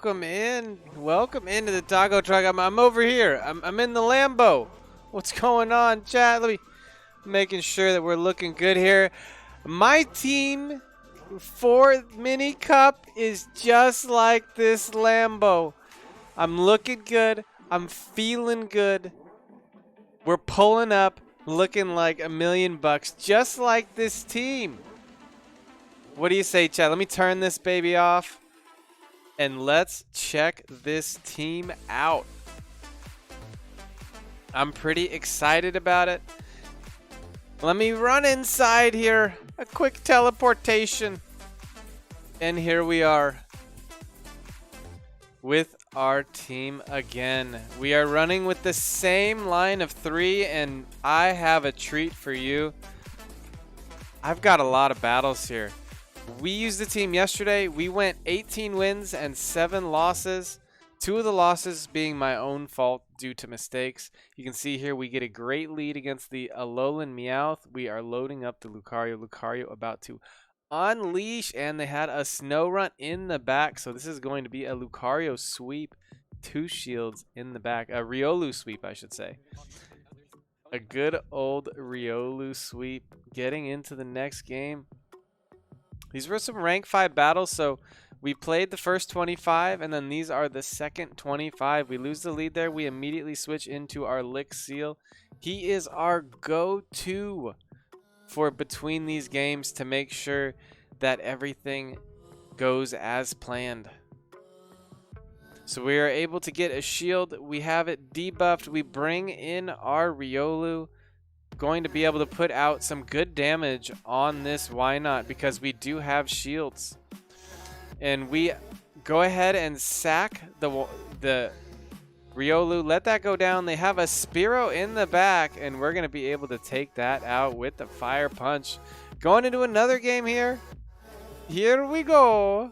welcome in. Welcome into the taco truck. I'm over here. I'm in the Lambo. What's going on, chat? Let me making sure that we're looking good here. My team for Mini Cup is just like this Lambo. I'm looking good. I'm feeling good. We're pulling up, looking like $1,000,000, just like this team. What do you say, chat? Let me turn this baby off. And let's check this team out. I'm pretty excited about it. Let me run inside here. A quick teleportation. And here we are with our team again. We are running with the same line of 3, and I have a treat for you. I've got a lot of battles here. We used the team yesterday. We went 18 wins and 7 losses. 2 of the losses being my own fault due to mistakes. You can see here we get a great lead against the Alolan Meowth. We are loading up the Lucario. Lucario about to unleash, and they had a snow run in the back. So this is going to be a Lucario sweep. 2 shields in the back. A Riolu sweep, I should say. A good old Riolu sweep. Getting into the next game. These were some rank 5 battles, so we played the first 25, and then these are the second 25. We lose the lead there. We immediately switch into our Lick Seel. He is our go-to for between these games to make sure that everything goes as planned. So we are able to get a shield. We have it debuffed. We bring in our Riolu. Going to be able to put out some good damage on this Wynaut because we do have shields. And we go ahead and sack the Riolu. Let that go down. They have a Spearow in the back, and we're going to be able to take that out with the Fire Punch. Going into another game here. Here we go.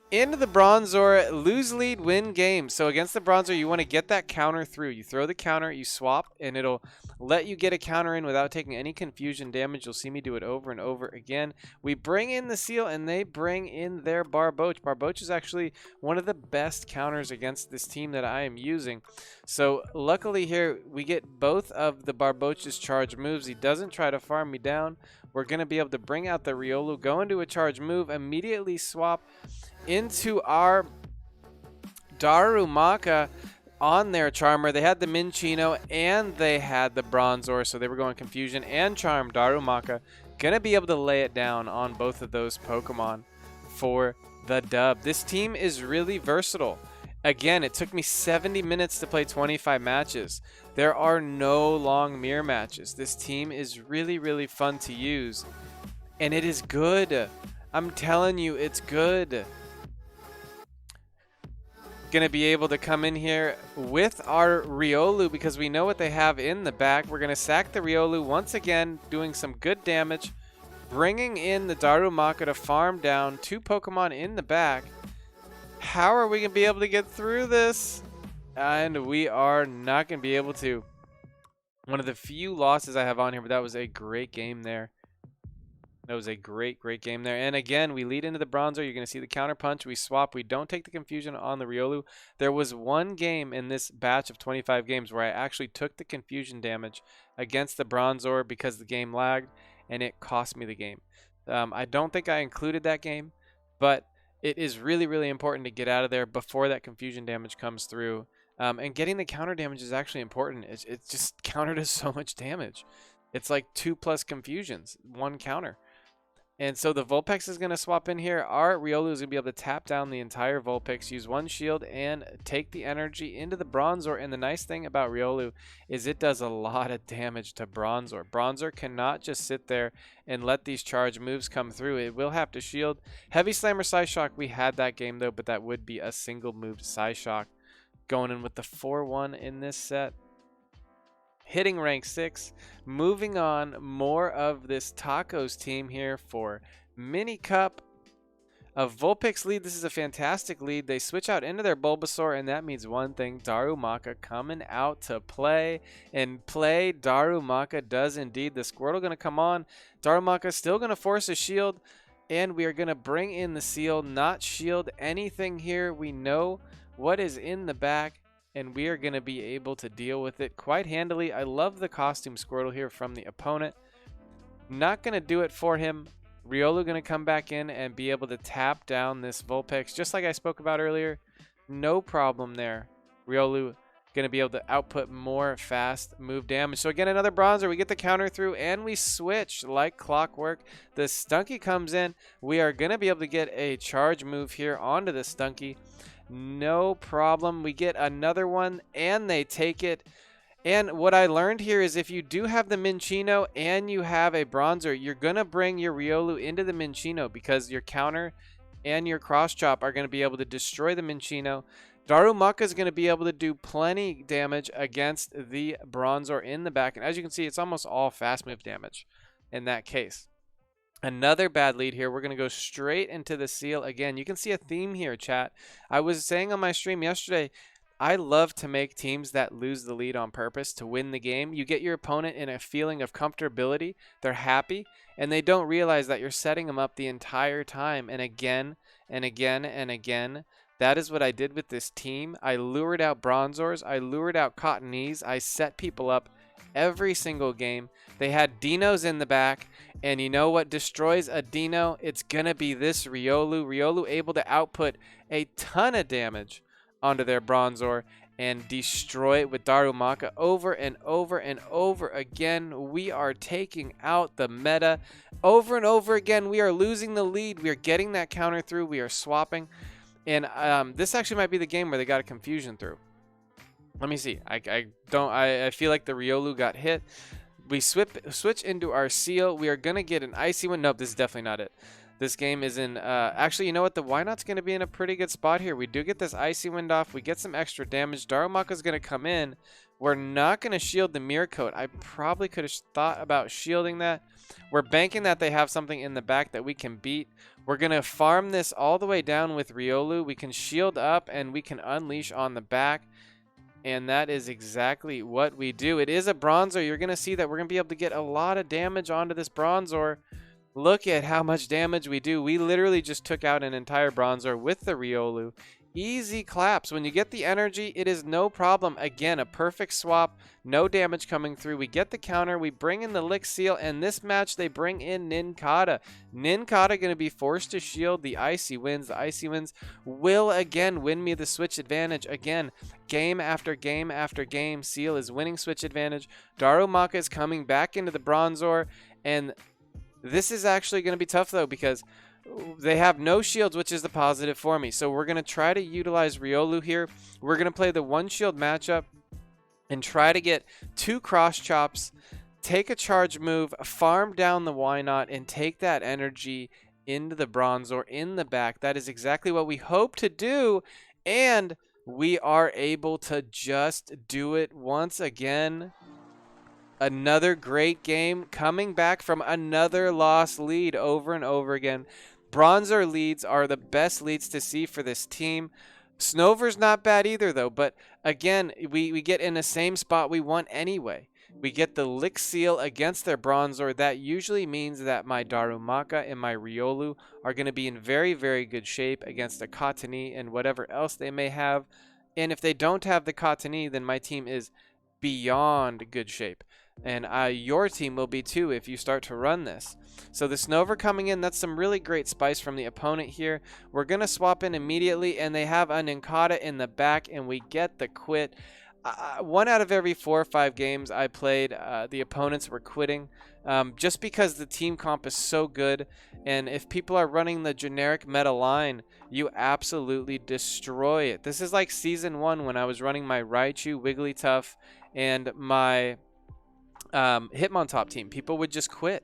Into the Bronzor, lose lead, win game. So against the Bronzor, you want to get that counter through. You throw the counter, you swap, and it'll let you get a counter in without taking any confusion damage. You'll see me do it over and over again. We bring in the Seal, and they bring in their Barboach. Barboach is actually one of the best counters against this team that I am using. So luckily here, we get both of the Barboach's charge moves. He doesn't try to farm me down. We're going to be able to bring out the Riolu, go into a charge move, immediately swap into our Darumaka on their Charmer. They had the Minccino and they had the Bronzor, so they were going Confusion and Charm. Darumaka gonna be able to lay it down on both of those Pokemon for the dub. This team is really versatile. Again, it took me 70 minutes to play 25 matches. There are no long mirror matches. This team is really, really fun to use, and it is good. I'm telling you, it's good. Gonna be able to come in here with our Riolu because we know what they have in the back. We're gonna sack the Riolu once again, doing some good damage, bringing in the Darumaka to farm down 2 Pokemon in the back. How are we gonna be able to get through this? And we are not gonna be able to. One of the few losses I have on here, but that was a great game there. That was a great game there. And again, we lead into the Bronzor. You're going to see the counter punch. We swap. We don't take the confusion on the Riolu. There was one game in this batch of 25 games where I actually took the confusion damage against the Bronzor because the game lagged, and it cost me the game. I don't think I included that game, but it is really, really important to get out of there before that confusion damage comes through. And getting the counter damage is actually important. It's just counter does so much damage. It's like 2+ confusions, 1 counter. And so the Vulpix is going to swap in here. Our Riolu is going to be able to tap down the entire Vulpix, use 1 shield, and take the energy into the Bronzor. And the nice thing about Riolu is it does a lot of damage to Bronzor. Bronzor cannot just sit there and let these charge moves come through. It will have to shield. Heavy Slammer Psyshock, we had that game though, but that would be a single moved Psyshock. Going in with the 4-1 in this set. Hitting rank 6, moving on, more of this Tacos team here for Mini Cup. A Vulpix lead, this is a fantastic lead. They switch out into their Bulbasaur, and that means one thing, Darumaka coming out to play. And play Darumaka does indeed. The Squirtle going to come on. Darumaka still going to force a shield. And we are going to bring in the Seel, not shield anything here. We know what is in the back, and we are going to be able to deal with it quite handily. I love the costume Squirtle here from the opponent. Not going to do it for him. Riolu going to come back in and be able to tap down this Vulpix, just like I spoke about earlier. No problem there. Riolu going to be able to output more fast move damage. So again, another Bronzor. We get the counter through, and we switch like clockwork. The Stunky comes in. We are going to be able to get a charge move here onto the Stunky. No problem. We get another one, and they take it. And what I learned here is if you do have the Minccino and you have a Bronzor, you're going to bring your Riolu into the Minccino because your counter and your cross chop are going to be able to destroy the Minccino. Darumaka is going to be able to do plenty damage against the Bronzor in the back. And as you can see, it's almost all fast move damage in that case. Another bad lead here. We're going to go straight into the Seel. Again, you can see a theme here, chat. I was saying on my stream yesterday, I love to make teams that lose the lead on purpose to win the game. You get your opponent in a feeling of comfortability. They're happy, and they don't realize that you're setting them up the entire time. And again, and again, and again, that is what I did with this team. I lured out Bronzors. I lured out Cottonees. I set people up every single game. They had Deinos in the back, and you know what destroys a Deino? It's going to be this Riolu. Riolu able to output a ton of damage onto their Bronzor and destroy it with Darumaka over and over and over again. We are taking out the meta over and over again. We are losing the lead. We are getting that counter through. We are swapping. And this actually might be the game where they got a confusion through. Let me see. I feel like the Riolu got hit. We switch into our Seel. We are going to get an Icy Wind. Nope, this is definitely not it. This game is in, actually, you know what? The Wynaut's going to be in a pretty good spot here. We do get this Icy Wind off. We get some extra damage. Darumaka's going to come in. We're not going to shield the Mirror Coat. I probably could have thought about shielding that. We're banking that they have something in the back that we can beat. We're going to farm this all the way down with Riolu. We can shield up and we can unleash on the back. And that is exactly what we do. It is a Bronzor. You're going to see that we're going to be able to get a lot of damage onto this Bronzor. Look at how much damage we do. We literally just took out an entire Bronzor with the Riolu. Easy claps. When you get the energy, it is no problem. Again, a perfect swap. No damage coming through. We get the counter. We bring in the Lick Seel. And this match, they bring in Nincada. Nincada going to be forced to shield the Icy Winds. The Icy Winds will again win me the switch advantage. Again, game after game after game, Seel is winning switch advantage. Darumaka is coming back into the Bronzor. And this is actually going to be tough, though, because they have no shields, which is the positive for me. So we're going to try to utilize Riolu here. We're going to play the one shield matchup and try to get 2 cross chops, take a charge move, farm down the Wynaut, and take that energy into the Bronzor in the back. That is exactly what we hope to do, and we are able to just do it once again. Another great game, coming back from another lost lead over and over again. Bronzor leads are the best leads to see for this team. Snover's not bad either, though. But again, we get in the same spot we want anyway. We get the Lick Seel against their Bronzor. That usually means that my Darumaka and my Riolu are going to be in very, very good shape against a Cottonee and whatever else they may have. And if they don't have the Cottonee, then my team is beyond good shape. And your team will be too if you start to run this. So the Snover coming in, that's some really great spice from the opponent here. We're going to swap in immediately, and they have a Nincada in the back, and we get the quit. 1 out of every 4 or 5 games I played, the opponents were quitting just because the team comp is so good. And if people are running the generic meta line, you absolutely destroy it. This is like Season 1 when I was running my Raichu, Wigglytuff, and my Hitmontop team. People would just quit.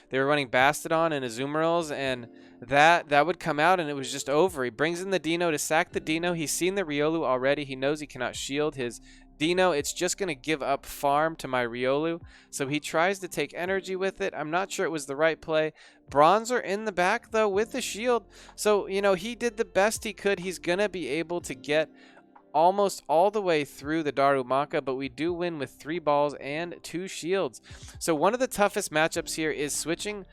They were running Bastodon and Azumarill, and that would come out and it was just over. He brings in the Deino to sack the Deino. He's seen the Riolu already. He knows he cannot shield his Deino. It's just going to give up farm to my Riolu. So he tries to take energy with it. I'm not sure it was the right play. Bronzor in the back, though, with the shield. So, you know, he did the best he could. He's going to be able to get almost all the way through the Darumaka, but we do win with 3 balls and 2 shields. So one of the toughest matchups here is switching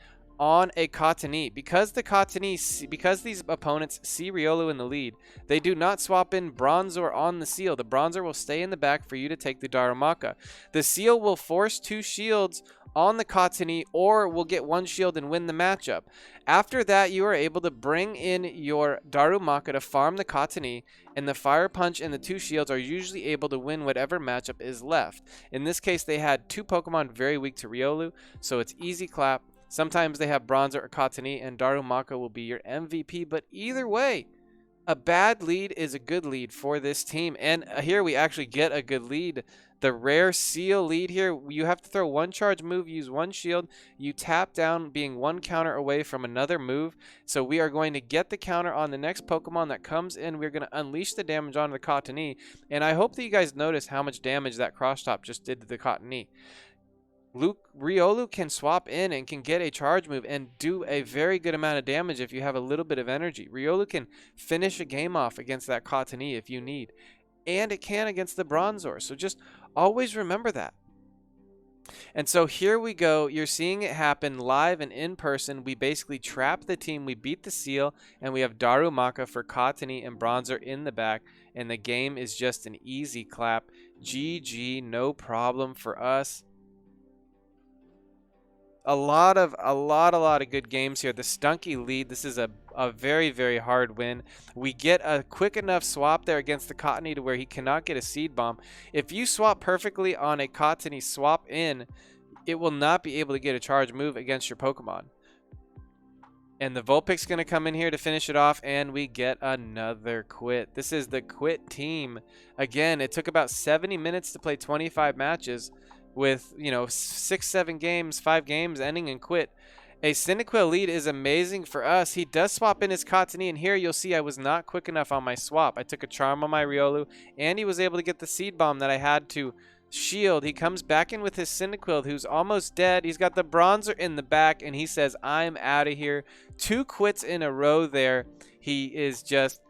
on a Cottonee. Because these opponents see Riolu in the lead, they do not swap in Bronzor on the Seel. The Bronzor will stay in the back for you to take the Darumaka. The Seel will force 2 shields on the Cottonee, or will get 1 shield and win the matchup. After that, you are able to bring in your Darumaka to farm the Cottonee, and the Fire Punch and the 2 shields are usually able to win whatever matchup is left. In this case, they had 2 Pokemon very weak to Riolu, so it's easy clap. Sometimes they have Bronzor or Cottonee, and Darumaka will be your MVP, but either way, a bad lead is a good lead for this team. And here we actually get a good lead. The rare Seel lead here, you have to throw 1 charge move, use 1 shield. You tap down, being 1 counter away from another move. So we are going to get the counter on the next Pokemon that comes in. We're going to unleash the damage onto the Cottonee. And I hope that you guys notice how much damage that cross top just did to the Cottonee. Riolu can swap in and can get a charge move and do a very good amount of damage if you have a little bit of energy. Riolu can finish a game off against that Cottonee if you need. And it can against the Bronzor. So just always remember that. And so here we go. You're seeing it happen live and in person. We basically trap the team. We beat the Seel, and we have Darumaka for Cottonee and Bronzor in the back. And the game is just an easy clap. GG, no problem for us. A lot of good games here. The Stunky lead. This is a very, very hard win. We get a quick enough swap there against the Cottonee to where he cannot get a Seed Bomb. If you swap perfectly on a Cottonee swap in, it will not be able to get a charge move against your Pokemon. And the Vulpix going to come in here to finish it off, and we get another quit. This is the quit team. Again, it took about 70 minutes to play 25 matches. With, 6, 7 games, 5 games ending in quit. A Cyndaquil lead is amazing for us. He does swap in his Cottonee, and here you'll see I was not quick enough on my swap. I took a Charm on my Riolu, and he was able to get the Seed Bomb that I had to shield. He comes back in with his Cyndaquil, who's almost dead. He's got the Bronzor in the back, and he says, I'm out of here. 2 quits in a row there. He is just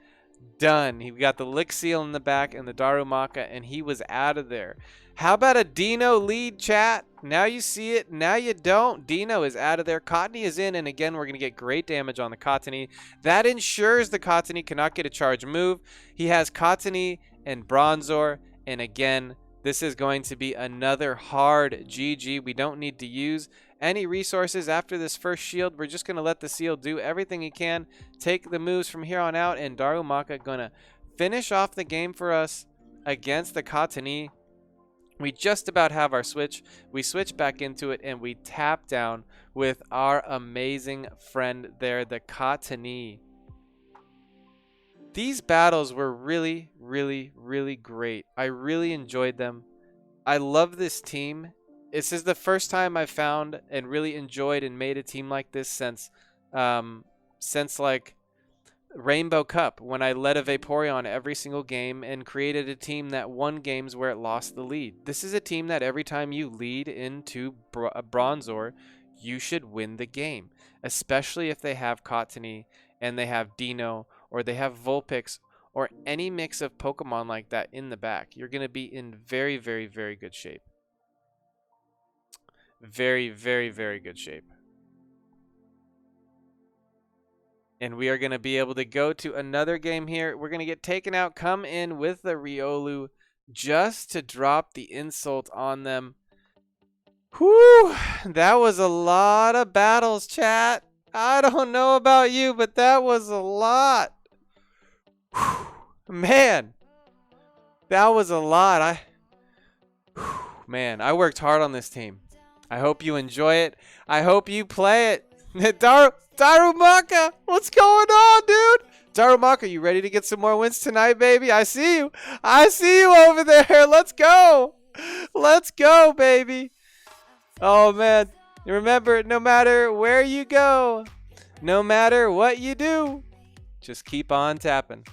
done. He got the Lick Seel in the back and the Darumaka, and he was out of there. How about a Deino lead, chat? Now you see it, now you don't. Deino is out of there. Cottonee is in, and again, we're going to get great damage on the Cottonee. That ensures the Cottonee cannot get a charge move. He has Cottonee and Bronzor, and again, this is going to be another hard GG. We don't need to use any resources after this first shield. We're just going to let the Seel do everything he can, take the moves from here on out, and Darumaka going to finish off the game for us against the Cottonee. We just about have our switch. We switch back into it, and we tap down with our amazing friend there, the Cottonee. These battles were really, really, really great. I really enjoyed them. I love this team. This is the first time I've found and really enjoyed and made a team like this since like Rainbow Cup, when I led a Vaporeon every single game and created a team that won games where it lost the lead. This is a team that every time you lead into Bronzor, you should win the game, especially if they have Cottonee and they have Deino or they have Vulpix or any mix of Pokemon like that in the back. You're going to be in very, very, very good shape. Very, very, very good shape. And we are going to be able to go to another game here. We're going to get taken out, come in with the Riolu just to drop the insult on them. Whew, that was a lot of battles, chat. I don't know about you, but that was a lot. Whew, man, that was a lot. Man, I worked hard on this team. I hope you enjoy it. I hope you play it. Darumaka, what's going on, dude? Darumaka, you ready to get some more wins tonight, baby? I see you. I see you over there. Let's go. Let's go, baby. Oh, man. Remember, no matter where you go, no matter what you do, just keep on tapping.